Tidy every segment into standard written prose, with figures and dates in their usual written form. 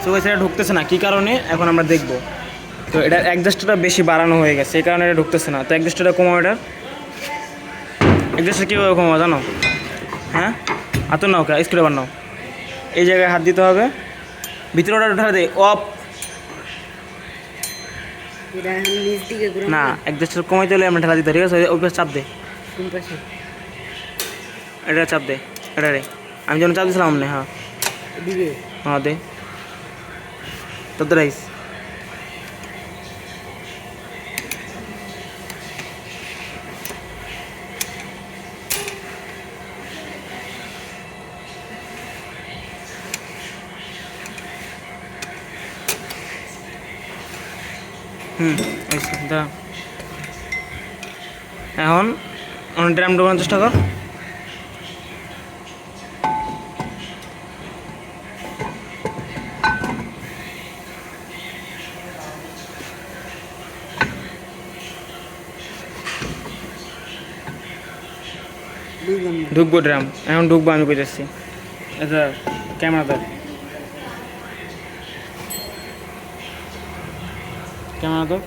So guys এটা ঢুকতেছে না, কী কারণে এখন আমরা দেখব। তো এটার অ্যাডজাস্টারটা বেশি বাড়ানো হয়ে গেছে, এই কারণে এটা ঢুকতেছে না। তো অ্যাডজাস্টারটা কমাও, এটার অ্যাডজাস্টার কীভাবে কমাও জানো? হ্যাঁ, হাত নাও, স্ক্রুড্রাইভার নাও, এই জায়গায় হাত দিতে হবে, ভিতরে ওটা ঢালা দেয় অফ না, অ্যাডজাস্টার কমাইতে হলে আমরা ঢালা দিতে, ঠিক আছে? ওই পাশে চাপ দে, এটা চাপ দে, এটা রে আমি যেন চাপ দিয়েছিলাম আপনি। হ্যাঁ হ্যাঁ দে, তোদের রাইস। দা এখন ড্রাম ঢোকানোর চেষ্টা কর। ঢুকবো ড্রাম, এখন ঢুকবো, আমি কইতেছি। আচ্ছা ক্যামেরা ধর, ক্যামেরা ধর।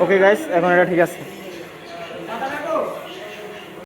ওকে গাইস, এখন এটা ঠিক আছে।